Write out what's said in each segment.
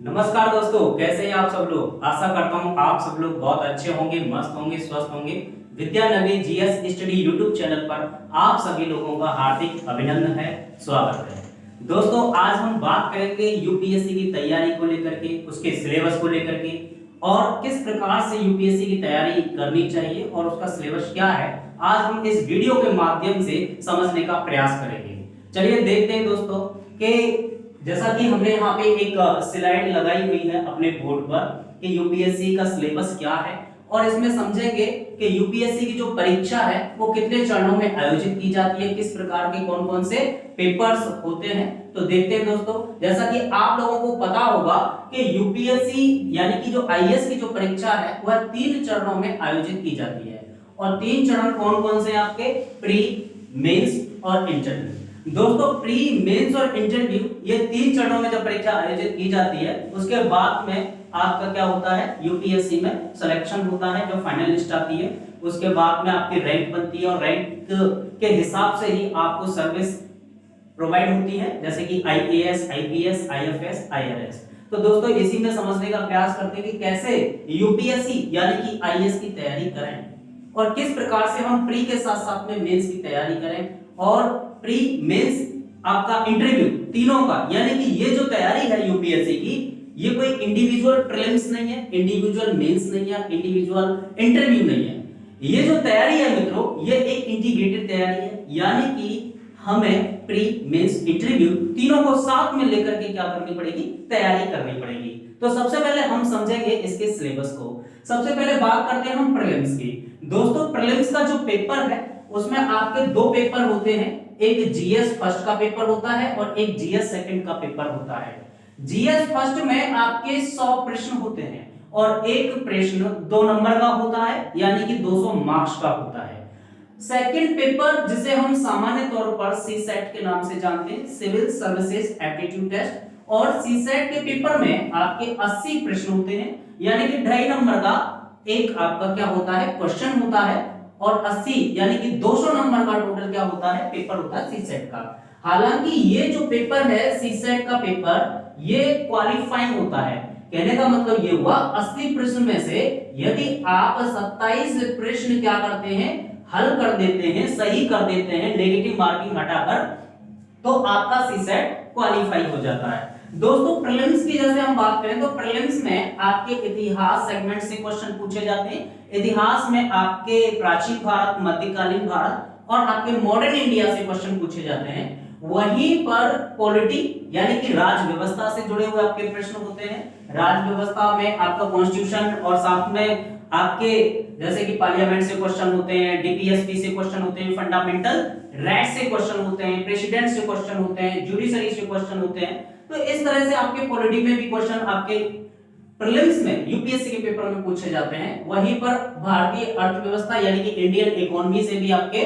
नमस्कार दोस्तों, कैसे हैं आप सब लोग। आशा करता हूं आप सब लोग बहुत अच्छे होंगे, मस्त होंगे, स्वस्थ होंगे। विद्यानगरी जीएस स्टडी यूट्यूब चैनल पर आप सभी लोगों का हार्दिक अभिनंदन है, स्वागत है। दोस्तों, आज हम बात करेंगे यूपीएससी की तैयारी को लेकर के, उसके सिलेबस को लेकर के और किस प्रकार से यूपीएससी की तैयारी करनी चाहिए और उसका सिलेबस क्या है। आज हम इस वीडियो के माध्यम से समझने का प्रयास करेंगे। चलिए देखते हैं दोस्तों कि जैसा कि हमने यहाँ पे एक स्लाइड लगाई हुई है अपने बोर्ड पर कि यूपीएससी का सिलेबस क्या है और इसमें समझेंगे कि यूपीएससी की जो परीक्षा है वो कितने चरणों में आयोजित की जाती है, किस प्रकार के कौन कौन से पेपर्स होते हैं। तो देखते हैं दोस्तों, जैसा कि आप लोगों को पता होगा कि यूपीएससी यानी कि जो आईएएस की जो परीक्षा है वह 3 चरणों में आयोजित की जाती है। और 3 चरण कौन कौन से हैं आपके? प्री, मेंस और इंटरव्यू। दोस्तों, प्री, मेंस और इंटरव्यू ये 3 चरणों में जब परीक्षा आयोजित की जाती है उसके बाद में आपका क्या होता है, यूपीएससी में सिलेक्शन होता है, जो फाइनल लिस्ट आती है। उसके बाद में आपकी रैंक बनती है और रैंक के हिसाब से ही आपको सर्विस प्रोवाइड होती है, जैसे कि आईएएस, आईपीएस, आईएफएस, आईआरएस। तो दोस्तों, इसी में समझने का प्रयास करते हैं कि कैसे यूपीएससी यानी कि आईएएस की तैयारी करें और किस प्रकार से हम प्री के साथ साथ में मेंस की तैयारी करें और प्री, मेंस, आपका इंटरव्यू, तीनों का। यानी कि ये जो तैयारी है यूपीएससी की, ये कोई इंडिविजुअल प्रीलिम्स नहीं है, इंडिविजुअल मेंस नहीं है, इंडिविजुअल इंटरव्यू नहीं है। ये जो तैयारी है मित्रों, ये एक इंटीग्रेटेड तैयारी है। यानी कि हमें प्री, मेंस, इंटरव्यू तीनों को साथ में लेकर के क्या करनी पड़ेगी, तैयारी करनी पड़ेगी। तो सबसे पहले हम समझेंगे इसके सिलेबस को। सबसे पहले बात करते हैं हम प्रीलिम्स की। दोस्तों, प्रीलिम्स का जो पेपर है उसमें आपके 2 पेपर होते हैं, एक जीएस फर्स्ट का पेपर होता है और एक जीएस सेकंड का पेपर होता है। जीएस फर्स्ट में आपके 100 प्रश्न होते हैं और एक प्रश्न 2 नंबर का होता है, यानी कि 200 मार्क्स का होता है। सेकंड पेपर, जिसे हम सामान्य तौर पर सीसेट के नाम से जानते हैं, सिविल सर्विसेज एप्टीट्यूड टेस्ट, और सीसेट के पेपर में आपके 80 प्रश्न होते हैं, यानी कि 2.5 नंबर का एक आपका क्या होता है, क्वेश्चन होता है और 80 यानी कि 200 नंबर का टोटल क्या होता है, पेपर होता है सीसेट का। हालांकि ये जो पेपर है सीसेट का पेपर, ये क्वालिफाइंग होता है। कहने का मतलब ये हुआ 80 प्रश्न में से यदि आप 27 प्रश्न क्या करते हैं, हल कर देते हैं, सही कर देते हैं, नेगेटिव मार्किंग हटाकर, तो आपका सीसेट क्वालिफाई हो जाता है। दोस्तों, प्रीलिम्स की जैसे हम बात करें तो प्रीलिम्स में आपके इतिहास सेगमेंट से क्वेश्चन पूछे जाते हैं। इतिहास में आपके प्राचीन भारत, मध्यकालीन भारत और आपके मॉडर्न इंडिया से क्वेश्चन पूछे जाते हैं। वहीं पर पॉलिटी यानी कि राज व्यवस्था से जुड़े हुए आपके प्रश्न होते हैं। राज व्यवस्था में आपका कॉन्स्टिट्यूशन और साथ में आपके जैसे कि पार्लियामेंट से क्वेश्चन होते हैं, डीपीएसपी से क्वेश्चन होते हैं, फंडामेंटल राइट से क्वेश्चन होते हैं, प्रेसिडेंट से क्वेश्चन होते हैं, जुडिशरी से क्वेश्चन होते हैं। तो इस तरह से आपके पॉलिटी में भी क्वेश्चन आपके प्रीलिम्स में यूपीएससी के पेपर में पूछे जाते हैं। वहीं पर भारतीय अर्थव्यवस्था यानी कि इंडियन इकोनॉमी से भी आपके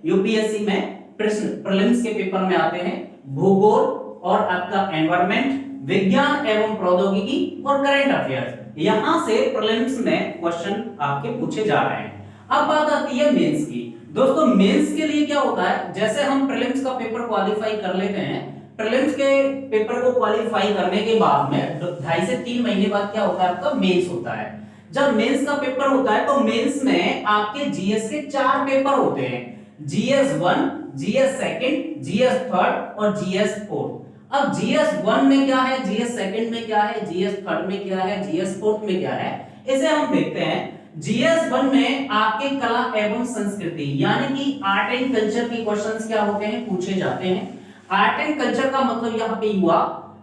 यूपीएससी में प्रश्न प्रीलिम्स के पेपर में आते हैं। भूगोल और आपका एनवायरनमेंट, विज्ञान एवं प्रौद्योगिकी और करंट अफेयर्स, यहां से प्रीलिम्स में क्वेश्चन आपके पूछे जा रहे हैं। अब बात आती है मेंस की। दोस्तों, मेंस के लिए क्या होता है, जैसे हम प्रीलिम्स का पेपर क्वालिफाई कर लेते हैं, प्रीलिम्स के पेपर को क्वालिफाई करने के बाद में 2.5 से 3 महीने बाद क्या होता है, आपका मेंस होता है। जब मेंस का पेपर होता है तो मेंस में आपके जीएस के 4 पेपर होते हैं, GS 1, GS second, GS third और जीएस फोर्थ। अब जीएस 1 में क्या है, जीएस सेकंड में क्या है, जीएस थर्ड में क्या है, जीएस फोर्थ में क्या है, इसे हम देखते हैं। जीएस 1 में आपके कला एवं संस्कृति यानी कि आर्ट एंड कल्चर के क्वेश्चंस क्या होते हैं, पूछे जाते हैं। आर्ट एंड कल्चर का मतलब यहाँ पे हुआ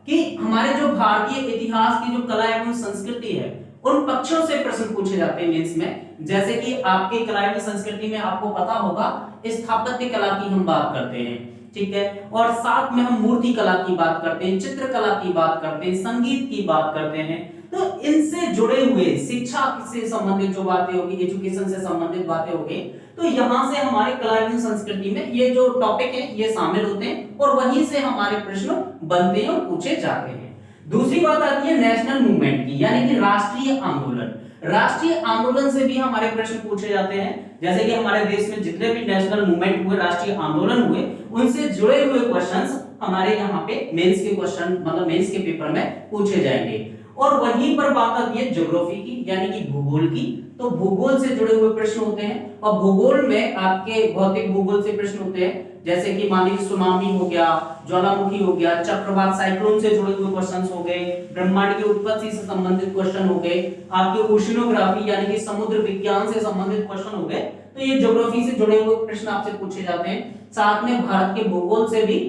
कि हमारे जो भारतीय इतिहास की जो कला एवं संस्कृति है उन पक्षों से प्रश्न पूछे जाते हैं मेंस में। जैसे कि आपके कला एवं संस्कृति में आपको पता होगा स्थापत्य कला की हम बात करते हैं, ठीक है, और साथ में हम मूर्ति कला की बात करते हैं, चित्रकला की बात करते हैं, संगीत की बात करते हैं। तो इनसे जुड़े हुए शिक्षा से संबंधित जो बातें होगी, एजुकेशन से संबंधित बातें होगी, तो यहां से हमारे कला एवं संस्कृति में ये जो टॉपिक है ये शामिल होते हैं और वहीं से हमारे प्रश्न बनते हैं और पूछे जाते हैं। दूसरी बात आती है नेशनल मूवमेंट की, यानी कि राष्ट्रीय आंदोलन। राष्ट्रीय आंदोलन से भी हमारे प्रश्न पूछे जाते हैं। जैसे कि हमारे देश में जितने भी नेशनल मूवमेंट हुए, राष्ट्रीय आंदोलन हुए, उनसे जुड़े हुए क्वेश्चंस हमारे यहाँ पे मेंस के क्वेश्चन मतलब मेंस के पेपर में पूछे जाएंगे। और वहीं पर बात आती है ज्योग्राफी की यानी कि भूगोल की, तो भूगोल से जुड़े हुए प्रश्न होते हैं। और भूगोल में आपके भौतिक भूगोल से प्रश्न होते हैं, जैसे कि मान लीजिए सुनामी हो गया, ज्वालामुखी हो गया, चक्रवात साइक्लोन से जुड़े हुए क्वेश्चंस हो गए, ब्रह्मांड की उत्पत्ति से संबंधित क्वेश्चन हो गए, आपके ओशिनोग्राफी यानी कि समुद्र विज्ञान से संबंधित क्वेश्चन हो गए। तो ये ज्योग्राफी से जुड़े हुए प्रश्न आपसे पूछे जाते हैं। साथ में भारत के भूगोल से भी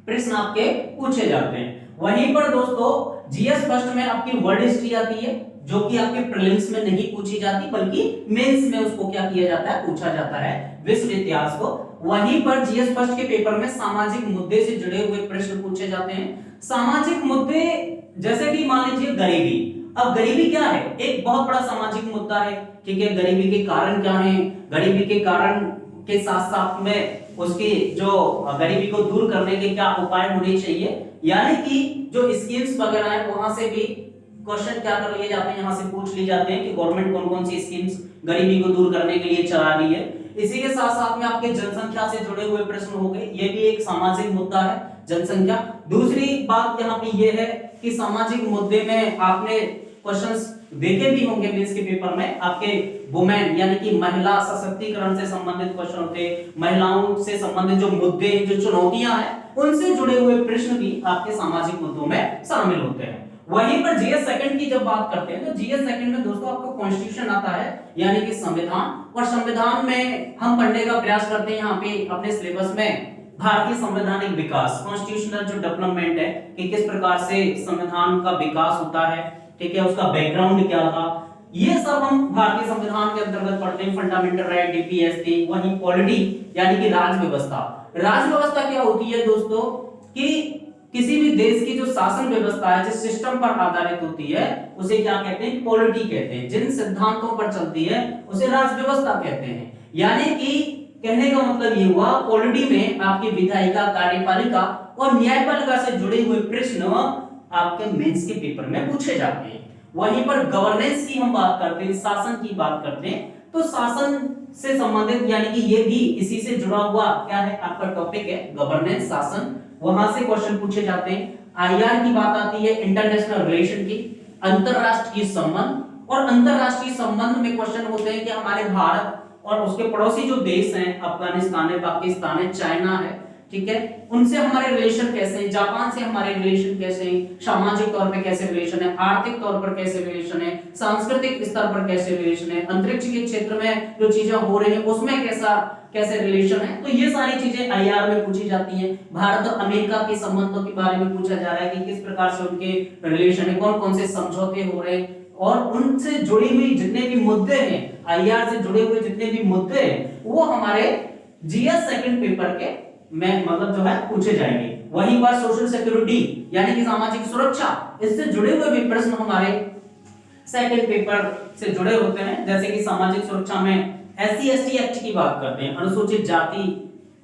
प्रश्न आपके पूछे जाते हैं। वहीं पर दोस्तों जीएस फर्स्ट में आपकी वर्ल्ड हिस्ट्री आती है, जो कि आपके प्रीलिम्स में नहीं पूछी जाती बल्कि मेंस में उसको क्या किया जाता है, पूछा जाता है विश्व इतिहास को। वहीं पर जीएस फर्स्ट के पेपर में सामाजिक मुद्दे से जुड़े हुए प्रश्न पूछे जाते हैं। सामाजिक मुद्दे जैसे कि मान लीजिए गरीबी। अब गरीबी क्या है, एक बहुत बड़ा सामाजिक मुद्दा है, ठीक है। गरीबी के कारण क्या है, गरीबी के कारण के साथ साथ में उसकी जो गरीबी को दूर करने के क्या उपाय होने चाहिए, यानी कि जो स्कीम्स वगैरह है वहां से भी क्वेश्चन क्या कर लिए जाते हैं, यहाँ से पूछ लिए जाते हैं कि गवर्नमेंट कौन कौन सी स्कीम्स गरीबी को दूर करने के लिए चला रही है। इसी के साथ साथ में आपके जनसंख्या से जुड़े हुए प्रश्न हो गए, ये भी एक सामाजिक मुद्दा है, जनसंख्या। दूसरी बात यहाँ पे ये है कि सामाजिक मुद्दे में आपने क्वेश्चंस देखे भी होंगे मेंस के पेपर में, आपके वुमेन यानी कि महिला सशक्तिकरण से संबंधित क्वेश्चन होते हैं, महिलाओं से संबंधित जो मुद्दे जो चुनौतियां हैं उनसे जुड़े हुए प्रश्न भी आपके सामाजिक मुद्दों में शामिल होते हैं। वहीं पर जीएस सेकंड की जब बात करते हैं तो जीएस सेकंड में दोस्तों आपको कॉन्स्टिट्यूशन आता है यानी कि संविधान, और संविधान में हम पढ़ने का प्रयास करते हैं यहाँ पे अपने सिलेबस में भारतीय संवैधानिक विकास, कॉन्स्टिट्यूशनल जो डेवलपमेंट है कि किस प्रकार से संविधान का विकास होता है, ठीक है, उसका बैकग्राउंड क्या था, ये सब हम भारतीय संविधान के अंतर्गत पढ़ते हैं। फंडामेंटल राइट, डीपीएसटी, वहीं पॉलिटी यानी कि राज व्यवस्था। राज व्यवस्था क्या होती है दोस्तों कि किसी भी देश की जो शासन व्यवस्था है जिस सिस्टम पर आधारित होती है उसे क्या कहते हैं, पॉलिटी कहते हैं। जिन सिद्धांतों पर चलती है उसे राज व्यवस्था कहते हैं। यानी कि कहने का मतलब ये हुआ पॉलिटी में आपकी विधायिका, कार्यपालिका और न्यायपालिका से जुड़े हुए प्रश्न आपके मेंस के पेपर में पूछे जाते हैं। वहीं पर गवर्नेंस की हम बात करते हैं, शासन की बात करते हैं, तो शासन से संबंधित यानी कि ये भी इसी से जुड़ा हुआ क्या है आपका टॉपिक है, गवर्नेंस, शासन, वहां से क्वेश्चन पूछे जाते हैं। आईआर की बात आती है, इंटरनेशनल रिलेशन की, अंतरराष्ट्रीय संबंध, और अंतरराष्ट्रीय संबंध में क्वेश्चन होते हैं कि हमारे भारत और उसके पड़ोसी जो देश हैं, अफगानिस्तान है, पाकिस्तान है, चाइना है, ठीक है, उनसे हमारे रिलेशन कैसे हैं, जापान से हमारे रिलेशन कैसे हैं, सामाजिक तौर पे कैसे रिलेशन है, आर्थिक तौर पर कैसे रिलेशन है, सांस्कृतिक स्तर पर कैसे रिलेशन है, अंतरिक्ष के क्षेत्र में जो चीजें हो रही हैं उसमें कैसे रिलेशन है। तो ये सारी चीजें आईआर में पूछी जाती हैं। भारत और अमेरिका के संबंधों के बारे में पूछा जा रहा है कि किस प्रकार से उनके रिलेशन है, कौन कौन से समझौते हो रहे हैं, और उनसे जुड़ी हुई जितने भी मुद्दे हैं, आईआर से जुड़े हुए जितने भी मुद्दे हैं वो हमारे जीएस सेकंड पेपर के में मतलब जो है पूछे जाएंगे। वहीं पर सोशल सिक्योरिटी यानी कि सामाजिक सुरक्षा, इससे जुड़े हुए भी प्रश्न हमारे सेकंड पेपर से जुड़े होते हैं। जैसे कि सामाजिक सुरक्षा में एससी एसटी एक्ट की बात करते हैं, अनुसूचित जाति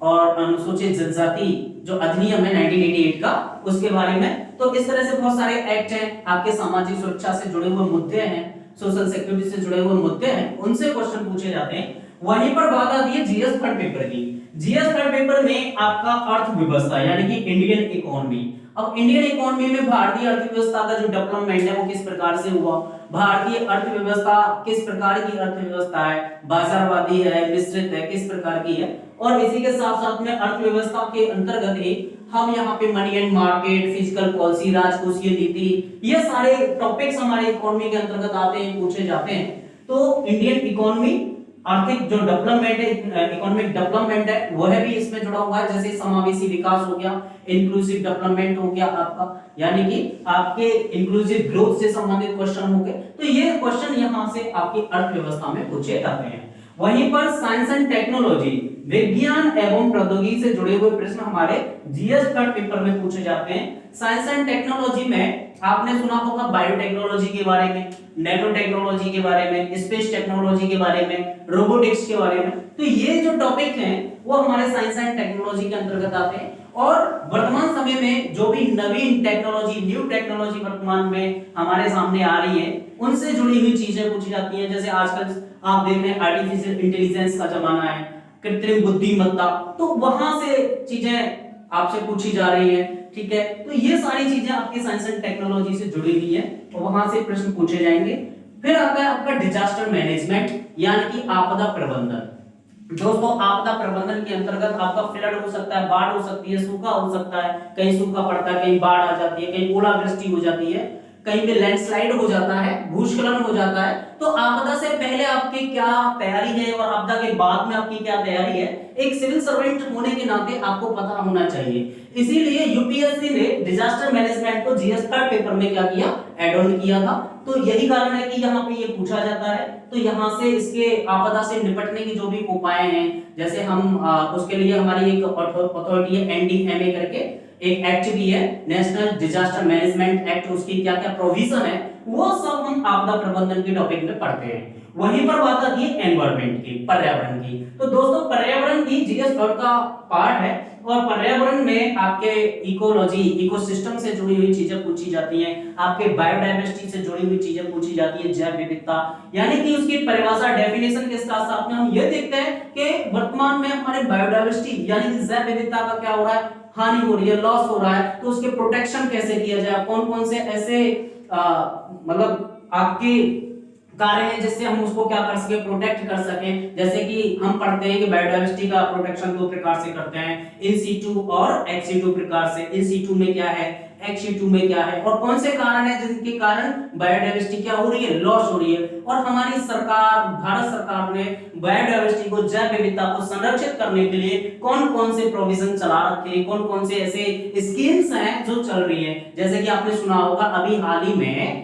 और अनुसूचित जनजाति जो अधिनियम है 1988 का, उसके बारे में। तो इस तरह से बहुत सारे एक्ट हैं आपके सामाजिक सुरक्षा से जुड़े हुए मुद्दे हैं, सोशल सिक्योरिटी से जुड़े हुए मुद्दे हैं, उनसे क्वेश्चन पूछे जाते हैं। वहीं पर बात आती है जीएस थर्ड पेपर की। जीएस थर्ड पेपर में आपका अर्थव्यवस्था यानी कि इंडियन इकोनॉमी। अब इंडियन इकोनॉमी में भारतीय अर्थव्यवस्था का जो डेवलपमेंट है वो किस प्रकार से हुआ, भारतीय अर्थव्यवस्था किस प्रकार की अर्थव्यवस्था है, बाजारवादी है, मिश्रित है, किस प्रकार की है। और इसी के साथ साथ में अर्थव्यवस्था के अंतर्गत ही हम यहाँ पे money and market, physical policy, राजकोषीय नीति, ये सारे टॉपिक्स हमारे इकोनॉमी के अंतर्गत आते हैं, पूछे जाते हैं। तो इंडियन इकोनॉमी, आर्थिक जो डेवलपमेंट है, इकोनॉमिक डेवलपमेंट है, वह भी इसमें जुड़ा हुआ है। जैसे समावेशी विकास हो गया, इंक्लूसिव डेवलपमेंट हो गया आपका, यानी कि आपके इंक्लूसिव ग्रोथ से संबंधित क्वेश्चन हो गए। तो ये क्वेश्चन यहाँ से आपकी अर्थव्यवस्था में पूछे जाते हैं। वहीं पर साइंस एंड टेक्नोलॉजी, विज्ञान एवं प्रौद्योगिकी से जुड़े हुए प्रश्न हमारे जीएस थर्ड पेपर में पूछे जाते हैं। साइंस एंड टेक्नोलॉजी में आपने सुना होगा बायोटेक्नोलॉजी के बारे में, नैनो टेक्नोलॉजी के बारे में, स्पेस टेक्नोलॉजी के बारे में, रोबोटिक्स के बारे में। तो ये जो टॉपिक हैं वो हमारे साइंस एंड टेक्नोलॉजी के अंतर्गत आते हैं। और वर्तमान समय में जो भी नवीन टेक्नोलॉजी, न्यू टेक्नोलॉजी वर्तमान में हमारे सामने आ रही है, उनसे जुड़ी हुई चीजें पूछी जाती हैं। जैसे आजकल आप देख रहे हैं आर्टिफिशियल इंटेलिजेंस का जमाना है, कृत्रिम बुद्धिमत्ता, तो वहां से चीजें आपसे पूछी जा रही है, ठीक है। तो ये सारी चीजें आपकी साइंस एंड टेक्नोलॉजी से जुड़ी हुई है और वहां से प्रश्न पूछे जाएंगे। फिर आता है आपका डिजास्टर मैनेजमेंट यानी कि आपदा प्रबंधन। दोस्तों आपदा प्रबंधन के अंतर्गत आपका फ्लड हो सकता है, बाढ़ हो सकती है, सूखा हो सकता है, कहीं सूखा पड़ता है, कहीं बाढ़ आ जाती है, कहीं ओलावृष्टि हो जाती है, कहीं पे लैंडस्लाइड हो जाता है, भूस्खलन हो जाता है। तो आपदा से पहले आपकी क्या तैयारी है और आपदा के बाद में आपकी क्या तैयारी है, एक सिविल सर्वेंट होने के नाते आपको पता होना चाहिए। इसीलिए यूपीएससी ने डिजास्टर मैनेजमेंट को जीएस थर्ड पेपर में क्या किया, ऐड ऑन किया था। तो यही कारण है कि यहाँ पे ये पूछा जाता है। तो यहाँ से इसके आपदा से निपटने के जो भी उपाय हैं, जैसे हम उसके लिए हमारी एक अथॉरिटी है एनडीएमए करके, एक एक्ट भी है नेशनल डिजास्टर मैनेजमेंट एक्ट, उसकी क्या क्या प्रोविजन है वो सब हम आपदा प्रबंधन के टॉपिक में पढ़ते हैं। वहीं पर बात आती है एनवायरनमेंट की, पर्यावरण की। तो दोस्तों पर्यावरण भी जीएस थर्ड का पार्ट है और पर्यावरण में आपके इकोलॉजी, इकोसिस्टम से जुड़ी हुई चीजें पूछी जाती हैं, आपके बायोडायवर्सिटी से जुड़ी हुई चीजें पूछी जाती है, जैव विविधता, यानी कि उसकी परिभाषा डेफिनेशन के साथ साथ में हम ये देखते हैं कि वर्तमान में हमारे बायोडायवर्सिटी यानी कि जैव विविधता का क्या हो रहा है, हानि हो रही है, लॉस हो रहा है। तो उसके प्रोटेक्शन कैसे किया जाए, कौन कौन से ऐसे मतलब आपके कार्य है जिससे हम उसको क्या कर सके, प्रोटेक्ट कर सके। जैसे कि हम पढ़ते हैं कि बायोडायवर्सिटी का प्रोटेक्शन दो प्रकार से करते हैं, इन सीटू और एक्स सीटू प्रकार से। इन सीटू में क्या है, एक्स सीटू में क्या है, और कौन से कारण है जिनके कारण बायोडायवर्सिटी क्या हो रही है, लॉस हो रही है। और हमारी सरकार, भारत सरकार ने बायोडायवर्सिटी को, जैव विविधता को संरक्षित करने के लिए कौन कौन से प्रोविजन चला रखे हैं, कौन कौन से ऐसे स्कीम्स हैं जो चल रही है। जैसे कि आपने सुना होगा अभी हाल ही में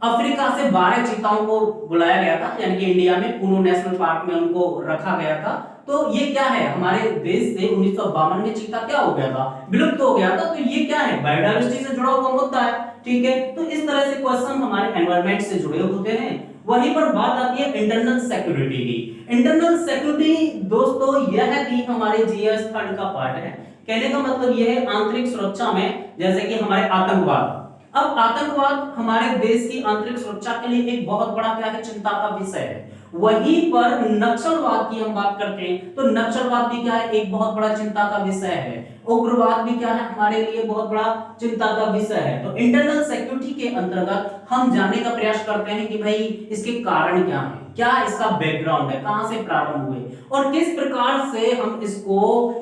अफ्रीका से 12 चीताओं को बुलाया गया था, यानी कि इंडिया में पूनो नेशनल पार्क में उनको रखा गया था। तो ये क्या है, हमारे देश से 1952 में चीता क्या हो गया था, विलुप्त हो गया था। तो ये क्या है, बायोडायवर्सिटी से जुड़ा हुआ मुद्दा है, ठीक है। तो इस तरह से क्वेश्चन हमारे एनवायरनमेंट से जुड़े होते हैं। वहीं पर बात आती है इंटरनल सिक्योरिटी की। इंटरनल सिक्योरिटी दोस्तों यह भी हमारे जीएस थर्ड का पार्ट है। कहने का मतलब यह है आंतरिक सुरक्षा में, जैसे कि हमारे आतंकवाद। अब आतंकवाद हमारे देश की आंतरिक सुरक्षा के लिए एक बहुत बड़ा क्या है, चिंता का विषय है। वहीं पर नक्सलवाद की हम बात करते हैं तो नक्सलवाद भी क्या है, एक बहुत बड़ा चिंता का विषय है। उग्रवाद भी क्या है, हमारे लिए बहुत बड़ा चिंता का विषय है। तो इंटरनल सिक्योरिटी के अंतर्गत हम जानने का प्रयास करते हैं कि भाई इसके कारण क्या है, क्या इसका बैकग्राउंड है, कहां से प्रारंभ हुए और किस प्रकार से हम इसको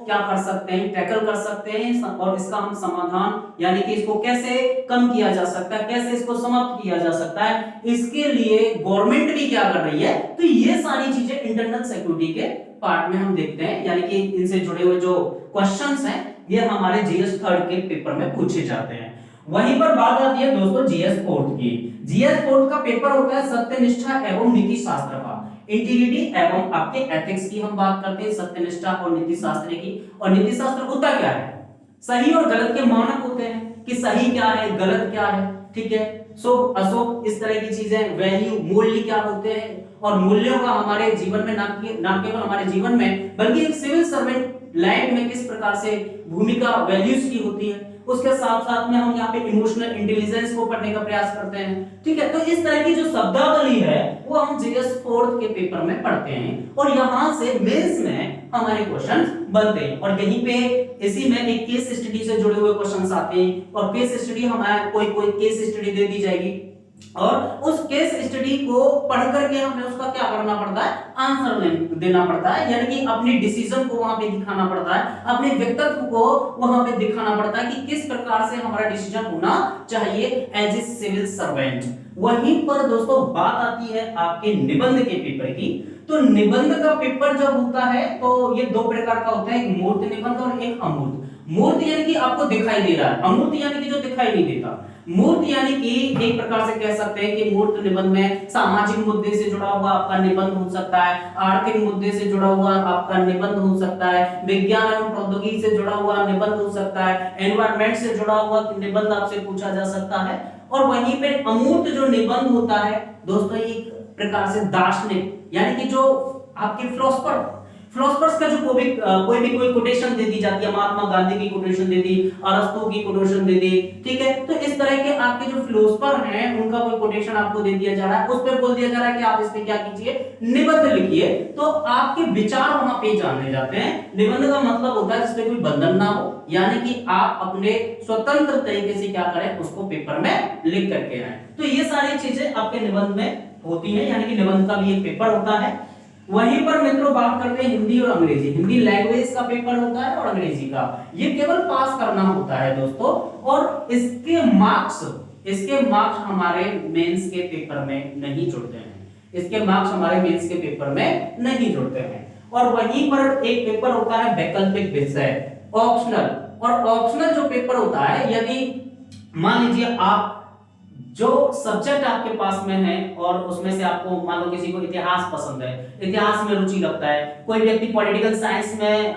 क्या कर सकते हैं, टैकल कर सकते हैं, और इसका हम समाधान यानी कि इसको कैसे कम किया जा सकता है, कैसे इसको समाप्त किया जा सकता है, इसके लिए गवर्नमेंट भी क्या कर रही है। तो ये सारी चीजें इंटरनल सिक्योरिटी के पार्ट में हम देखते हैं, यानी कि इनसे जुड़े हुए जो क्वेश्चंस हैं ये हमारे जीएस थर्ड के पेपर में पूछे जाते हैं। वहीं पर बात आती है दोस्तों जीएस फोर्थ की। जीएस फोर्थ का पेपर होता है सत्यनिष्ठा एवं नीति शास्त्र का, इंटीग्रिटी एवं आपके एथिक्स की हम बात करते हैं, सत्यनिष्ठा और नीति शास्त्र की। और नीति शास्त्र होता क्या है, सही और गलत के मानक होते हैं कि सही क्या है, गलत क्या है, ठीक है, शुभ अशुभ, इस तरह की चीजें, वैल्यू, मूल्य क्या होते हैं। और मूल्यों का हमारे जीवन में ना केवल हमारे जीवन में बल्कि एक सिविल सर्वेंट लाइफ में किस प्रकार से भूमिका वैल्यूज की होती है, उसके साथ साथ में हम यहाँ पे इमोशनल इंटेलिजेंस को पढ़ने का प्रयास करते हैं, ठीक है। तो इस तरह की जो शब्दावली है वो हम जीएस फोर्थ के पेपर में पढ़ते हैं और यहाँ से मेंस में हमारे क्वेश्चन बनते हैं। और यहीं पे इसी में एक केस स्टडी से जुड़े हुए क्वेश्चंस आते हैं और केस स्टडी हमारे कोई केस स्टडी दे दी जाएगी और उस केस स्टडी को पढ़ करके हमें उसका क्या करना पड़ता है, आंसर देना पड़ता है, यानी कि अपनी डिसीजन को वहां पे दिखाना पड़ता है, अपने व्यक्तित्व को वहां पे दिखाना पड़ता है कि किस प्रकार से हमारा डिसीजन होना चाहिए एज ए सिविल सर्वेंट। वहीं पर दोस्तों बात आती है आपके निबंध के पेपर की। तो निबंध का पेपर जब होता है तो ये दो प्रकार का होता है, एक मूर्त निबंध और एक अमूर्त। मूर्त यानी कि आपको दिखाई दे रहा है, अमूर्त यानी कि जो दिखाई नहीं देता। मूर्त यानी कि एक प्रकार से कह सकते हैं कि मूर्त निबंध में सामाजिक मुद्दे से जुड़ा हुआ आपका निबंध हो सकता है, आर्थिक मुद्दे से जुड़ा हुआ आपका निबंध हो सकता है, विज्ञान एवं प्रौद्योगिकी से जुड़ा हुआ निबंध हो सकता है, एनवायरनमेंट से जुड़ा हुआ निबंध आपसे पूछा जा सकता है। और वहीं पे अमूर्त जो निबंध होता है दोस्तों एक प्रकार से दार्शनिक यानी कि जो आपके फिलोसफर्स का जो कोई कोटेशन दे दी जाती है, महात्मा गांधी की कोटेशन दे दी, अरस्तु की कोटेशन दे दी, ठीक है। तो इस तरह के आपके जो फिलोसफर हैं उनका कोई कोटेशन आपको दे दिया जा रहा है, उस पर बोल दिया जा रहा है कि आप इस पे क्या कीजिए, निबंध लिखिए। तो आपके विचार वहां पे जाने जाते हैं। निबंध का मतलब होता है जिसमें कोई बंधन ना हो, यानी कि आप अपने स्वतंत्र तरीके से क्या करें, उसको पेपर में लिख करके आए। तो ये सारी चीजें आपके निबंध में होती है, यानी कि निबंध का भी एक पेपर होता है। वहीं पर मित्रों बात करते हैं हिंदी और अंग्रेजी। हिंदी लैंग्वेज का पेपर होता है और अंग्रेजी का, ये केवल पास करना होता है दोस्तों, और इसके मार्क्स हमारे मेंस के पेपर में नहीं जुड़ते हैं। इसके मार्क्स हमारे मेंस के पेपर में नहीं जुड़ते हैं। और वहीं पर एक पेपर होता है वैकल्पिक विषय, ऑप्शनल। और ऑप्शनल जो पेपर होता है, यदि मान लीजिए आप जो सब्जेक्ट आपके पास में है और उसमें से आपको मान लो किसी को इतिहास पसंद है, इतिहास में रुचि रखता है, कोई व्यक्ति पॉलिटिकल साइंस में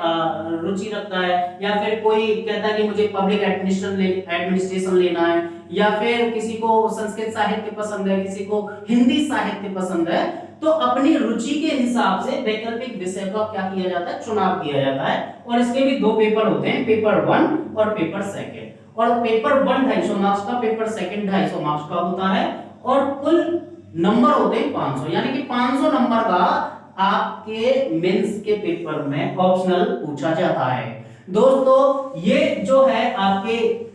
रुचि रखता है, या फिर कोई कहता है कि मुझे पब्लिक एडमिनिस्ट्रेशन लेना है, या फिर किसी को संस्कृत साहित्य पसंद है, किसी को हिंदी साहित्य पसंद है, तो अपनी रुचि के हिसाब से वैकल्पिक विषय का क्या किया जाता है, चुनाव किया जाता है। और इसके भी दो पेपर होते हैं, पेपर 1 और पेपर 2। और पेपर 1 250 मार्क्स का, पेपर 2 250 मार्क्स का होता है, और कुल नंबर होते हैं 500, यानी कि 500 नंबर का आपके मेंस के पेपर में ऑप्शनल पूछा जाता है। दोस्तों ये जो है आपके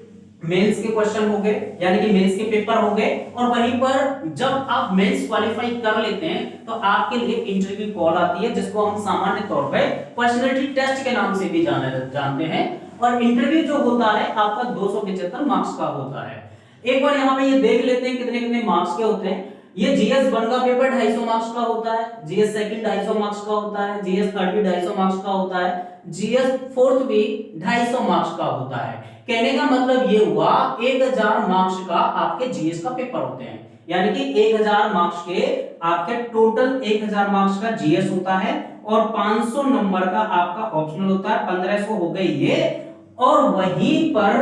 मेंस के क्वेश्चन हो गए, यानी कि मेंस के पेपर हो गए। और वहीं पर जब आप मेंस क्वालिफाई कर लेते हैं तो आपके लिए इंटरव्यू कॉल आती है, जिसको हम सामान्य तौर पे पर्सनालिटी टेस्ट के नाम से भी जानते हैं। और इंटरव्यू जो होता है आपका 275 मार्क्स का होता है। एक बार यहाँ पे ये देख लेते हैं कितने कितने मार्क्स के होते हैं। ये जीएस 1 का पेपर 250 मार्क्स का होता है, जीएस 2 250 मार्क्स का होता है, जीएस 3 भी 250 मार्क्स का होता है, जीएस 4 भी 250 मार्क्स का होता है। कहने का मतलब ये हुआ 1000 मार्क्स का आपके जीएस का पेपर होते हैं, यानी कि 1000 मार्क्स के आपके टोटल 1000 मार्क्स का जीएस होता है, और 500 नंबर का आपका ऑप्शनल होता है, 1500 हो गई ये। और वहीं पर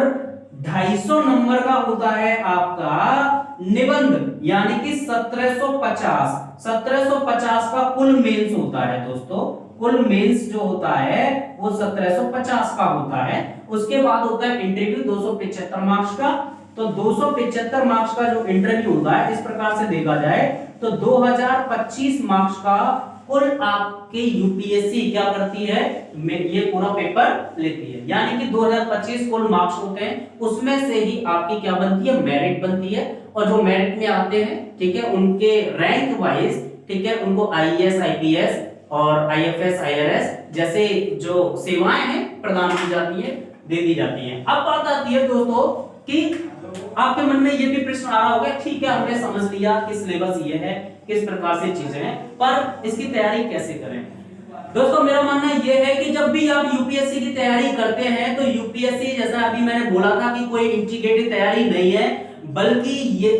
250 नंबर का होता है आपका निबंध, यानी कि 1750 का कुल मेंस होता है दोस्तों। कुल मेंस जो होता है वो 1750 का होता है। उसके बाद होता है इंटरव्यू 275 मार्क्स का। तो 275 मार्क्स का जो इंटरव्यू होता है, इस प्रकार से देखा जाए तो 2025 मार्क्स का कुल आपके यूपीएससी क्या करती है, ये पूरा पेपर लेती है, यानी कि 2025 कुल मार्क्स होते हैं, उसमें से ही आपकी क्या बनती है, मेरिट बनती है। और जो मेरिट में आते हैं, ठीक है, उनके रैंक वाइज, ठीक है, उनको आईएएस आईपीएस और आईएफएस आईआरएस जैसे जो सेवाएं हैं प्रदान की जाती है, दे दी जाती हैं। अब बात आती है दोस्तों कि आपके मन में ये भी प्रश्न आ रहा होगा, ठीक है हमने समझ लिया कि सिलेबस ये है, किस प्रकार से चीजें हैं, पर इसकी तैयारी कैसे करें। दोस्तों मेरा मानना यह है कि जब भी आप यूपीएससी की तैयारी करते हैं तो यूपीएससी, जैसा अभी मैंने बोला था कि कोई इंटीग्रेटेड तैयारी नहीं है, बल्कि ये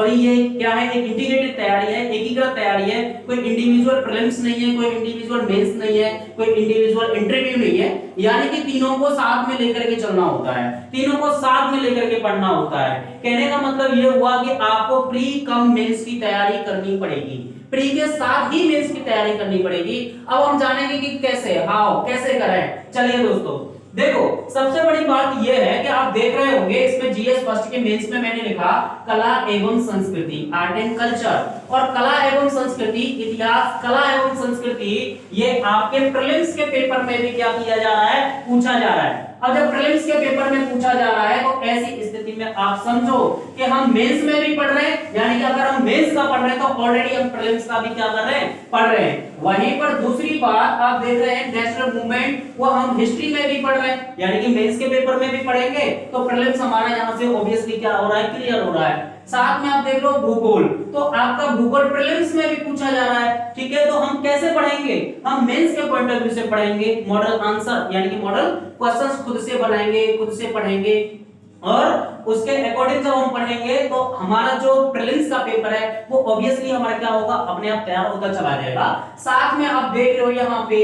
ये क्या है, एक इंटीग्रेटेड तैयारी है, एकीकृत तैयारी है। कोई इंडिविजुअल प्रीलिम्स नहीं है, कोई इंडिविजुअल मेंस नहीं है, कोई इंडिविजुअल इंटरव्यू नहीं है, यानी कि तीनों को साथ में लेकर के चलना होता है, तीनों को साथ में लेकर के पढ़ना होता है। कहने का मतलब ये हुआ कि आपको प्री कम मेंस की तैयारी करनी पड़ेगी, प्री के साथ ही मेंस की तैयारी करनी पड़ेगी। अब हम जानेंगे कि कैसे, हाउ कैसे करें। चलिए दोस्तों देखो, सबसे बड़ी बात यह है कि आप देख रहे होंगे इसमें जीएस फर्स्ट के मेंस में मैंने लिखा कला एवं संस्कृति, आर्ट एंड कल्चर, और कला एवं संस्कृति, इतिहास, कला एवं संस्कृति, ये आपके प्रीलिम्स के पेपर में भी क्या किया जा रहा है, पूछा जा रहा है। अब जब प्रीलिम्स के पेपर में पूछा जा रहा है तो ऐसी स्थिति में आप समझो कि हम मेंस में भी पढ़ रहे हैं, यानी कि अगर हम मेंस का पढ़ रहे हैं तो ऑलरेडी हम प्रीलिम्स का भी क्या कर रहे हैं, पढ़ रहे हैं। वहीं पर दूसरी बात आप देख रहे हैं नेशनल मूवमेंट, वो हम हिस्ट्री में भी पढ़ रहे हैं, यानी कि मेंस के पेपर में भी पढ़ेंगे तो प्रीलिम्स हमारा यहाँ से ऑब्वियसली क्या हो रहा है, क्लियर हो रहा है। साथ में आप देख लो भूगोल, तो आपका भूगोल प्रीलिम्स में भी पूछा जा रहा है, ठीक है। तो हम कैसे पढ़ेंगे, हम मेंस के पॉइंट ऑफ व्यू से पढ़ेंगे, मॉडल आंसर यानी कि मॉडल क्वेश्चंस खुद से बनाएंगे, खुद से पढ़ेंगे, और उसके अकॉर्डिंग जब हम पढ़ेंगे तो हमारा जो प्रीलिम्स का पेपर है वो ऑब्वियसली हमारा क्या होगा, अपने आप तैयार होता चला जाएगा। साथ में आप देख रहे हो यहाँ पे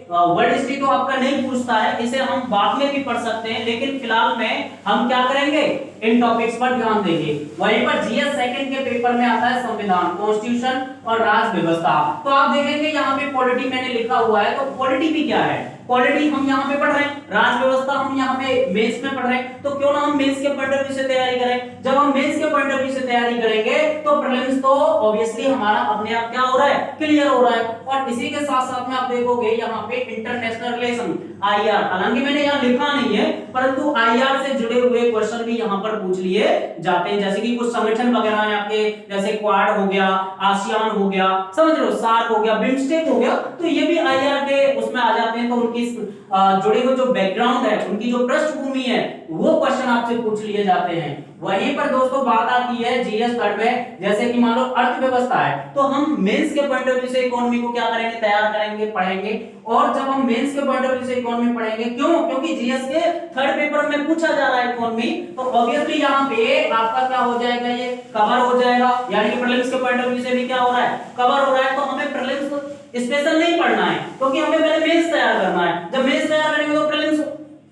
वर्ल्ड हिस्ट्री तो आपका नहीं पूछता है, इसे हम बाद में भी पढ़ सकते हैं, लेकिन फिलहाल में हम क्या करेंगे, इन टॉपिक्स पर ध्यान देंगे। वहीं पर जीएस सेकंड के पेपर में आता है संविधान, कॉन्स्टिट्यूशन और राज व्यवस्था। तो आप देखेंगे यहाँ पे पॉलिटी मैंने लिखा हुआ है, तो पॉलिटी भी क्या है, पॉलिटी हम यहाँ पे पढ़ रहे हैं, राज व्यवस्था हम यहाँ पे मेंस में पढ़ रहे हैं, तो क्यों ना हम मेंस के पॉइंट ऑफ व्यू से तैयारी करें। जब हम मेंस के पॉइंट ऑफ व्यू से तैयारी करेंगे तो प्रीलिम्स तो ऑब्वियसली हमारा अपने आप क्या हो रहा है, क्लियर हो रहा है। और इसी के साथ साथ में आप देखोगे यहाँ पे इंटरनेशनल रिलेशन आईआर, हालांकि मैंने यहाँ लिखा नहीं है परंतु आईआर से जुड़े हुए क्वेश्चन भी यहाँ पर पूछ लिए जाते हैं, जैसे कि कुछ संगठन वगैरह हैं आपके, जैसे क्वाड हो गया, आसियान हो गया, समझ रहे हो, सार्क हो गया, बिम्स्टेक हो गया, तो ये भी आईआर के उसमें आ जाते हैं। तो उनकी जुड़े हुए जो बैकग्राउंड है, उनकी जो पृष्ठभूमि है, वो क्वेश्चन आपसे पूछ लिए जाते हैं। वहीं पर दोस्तों बात आती है जीएस थर्ड में, जैसे कि मान लो अर्थव्यवस्था है, तो हम मेंस के पॉइंट ऑफ व्यू से इकोनॉमी को क्या करेंगे, तैयार करेंगे, पढ़ेंगे। और जब हम मेंस के पॉइंट ऑफ व्यू से इकोनॉमी पढ़ेंगे, क्यों, क्योंकि जीएस के थर्ड पेपर में पूछा जा रहा है इकोनॉमी, तो ऑब्वियसली यहाँ पे आपका क्या हो जाएगा, ये कवर हो जाएगा, यानी कि प्रीलिम्स के पॉइंट ऑफ व्यू से भी क्या हो रहा है, कवर हो रहा है। तो हमें प्रीलिम्स स्पेशल नहीं पढ़ना है, क्योंकि हमें पहले मेंस तैयार करना है। जब मेंस तैयार करेंगे तो प्रीलिम्स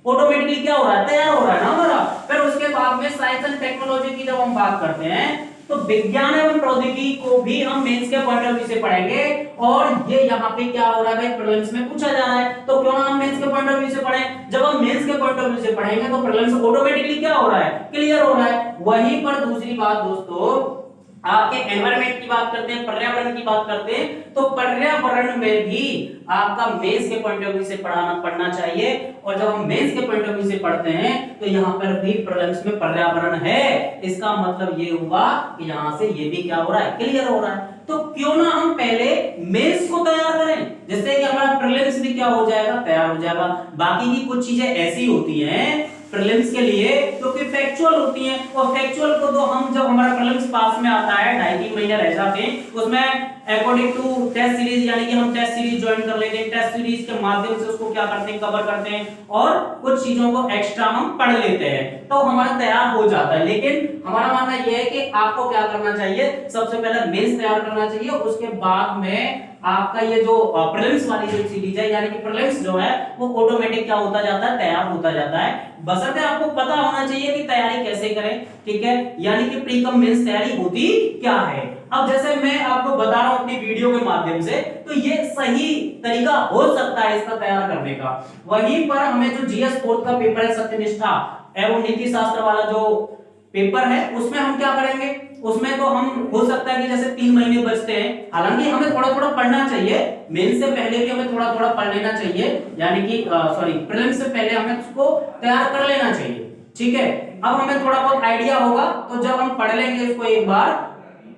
ऑटोमेटिकली क्या हो रहा है, तैयार हो रहा है ना हमारा। फिर उसके बाद में साइंस एंड टेक्नोलॉजी की जब हम बात करते हैं तो विज्ञान एवं प्रौद्योगिकी को भी हम मेंस के पॉइंट ऑफ व्यू से पढ़ेंगे। और ये यहाँ पे क्या हो रहा है भाई, प्रीलिम्स में पूछा जा रहा है, तो क्यों ना हम मेंस के पॉइंट ऑफ व्यू से पढ़ें। जब हम मेंस के पॉइंट ऑफ व्यू से पढ़ेंगे तो प्रीलिम्स ऑटोमेटिकली क्या हो रहा है, क्लियर हो रहा है। वहीं पर दूसरी बात दोस्तों, आपके एनवायरनमेंट की बात करते हैं, पर्यावरण की बात करते हैं, तो पर्यावरण में भी आपका मेंस के पॉइंट ऑफ व्यू से पढ़ना चाहिए। और जब हम मेंस के पॉइंट ऑफ व्यू से पढ़ते हैं तो यहाँ पर भी प्रीलिम्स में पर्यावरण है, इसका मतलब ये हुआ कि यहाँ से ये भी क्या हो रहा है, क्लियर हो रहा है। तो क्यों ना हम पहले मेंस को तैयार करें, जिससे कि हमारा प्रीलिम्स भी क्या हो जाएगा, तैयार हो जाएगा। बाकी की कुछ चीजें ऐसी होती हैं प्रीलिम्स के लिए जो कि फैक्चुअल होती हैं, और फैक्चुअल को तो हम जब हमारा प्रीलिम्स पास में आता है, 2.5-3 महीने रह जाते हैं, उसमें अकॉर्डिंग टू टेस्ट सीरीज, यानी कि हम टेस्ट सीरीज ज्वाइन कर लेते हैं, टेस्ट सीरीज के माध्यम से उसको क्या करते हैं, कवर करते हैं, और कुछ चीजों को एक्स्ट्रा हम पढ़ लेते हैं, तो हमारा तैयार हो जाता है। लेकिन हमारा मानना यह है कि आपको क्या करना चाहिए, सबसे पहले मेंस तैयार करना चाहिए, उसके बाद में आपका ये जो प्रीलिम्स वाली जो सीरीज है, यानी कि प्रीलिम्स जो है वो ऑटोमेटिक क्या होता जाता है, तैयार होता जाता है। बशर्ते आपको पता होना चाहिए कि तैयारी कैसे करें, ठीक है, यानी कि प्री कम मेंस तैयारी होती क्या है। अब जैसे मैं आपको बता रहा हूं अपनी वीडियो के माध्यम से, तो ये सही तरीका हो सकता है इसका तैयार करने का। वहीं पर हमें जो जीएस फोर्थ का पेपर है, सत्यनिष्ठा एवं नीति शास्त्र वाला जो पेपर है, उसमें हम क्या करेंगे, उसमें तो हम हो सकता है कि जैसे 3 महीने बचते हैं, हालांकि हमें थोड़ा थोड़ा पढ़ना चाहिए, मेंस से पहले भी हमें थोड़ा थोड़ा पढ़ लेना चाहिए, यानी कि प्रीलिम्स से पहले हमें उसको तैयार कर लेना चाहिए, ठीक है। अब हमें थोड़ा बहुत आइडिया होगा, तो जब हम पढ़ लेंगे इसको एक बार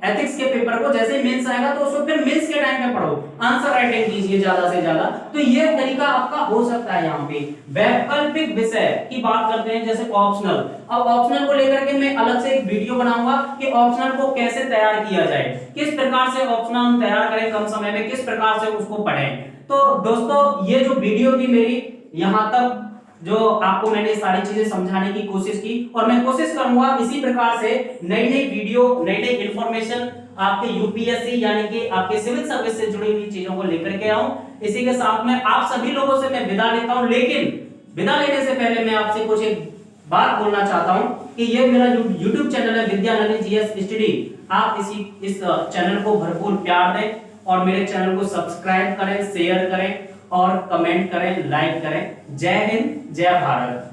एथिक्स के पेपर को, जैसे मेंस आएगा तो उसको फिर मेंस के टाइम पे पढ़ो, आंसर राइटिंग कीजिए ज्यादा से ज्यादा, तो ये तरीका आपका हो सकता है। यहाँ पे वैकल्पिक विषय की बात करते हैं, जैसे ऑप्शनल। अब ऑप्शनल को लेकर के मैं अलग से एक वीडियो बनाऊंगा कि ऑप्शनल को कैसे तैयार किया जाए, किस प्रकार से ऑप्शनल हम तैयार करें कम समय में, किस प्रकार से उसको पढ़ें। तो दोस्तों ये जो वीडियो थी मेरी, यहाँ तक जो आपको मैंने सारी चीजें समझाने की कोशिश की, और मैं कोशिश करूंगा इसी प्रकार से नई नई वीडियो, नई नई इंफॉर्मेशन आपके यूपीएससी यानी कि आपके सिविल सर्विस से जुड़ी हुई चीजों को लेकर के आऊं। इसी के साथ में आप सभी लोगों से मैं विदा लेता हूं, लेकिन विदा लेने से पहले मैं आपसे कुछ एक बात बोलना चाहता हूं कि ये मेरा यूट्यूब चैनल है विद्या नवी जीएस स्टडी, आप इस चैनल को भरपूर प्यार दें और मेरे चैनल को सब्सक्राइब करें, शेयर करें और कमेंट करें, लाइक करें। जय हिंद, जय भारत।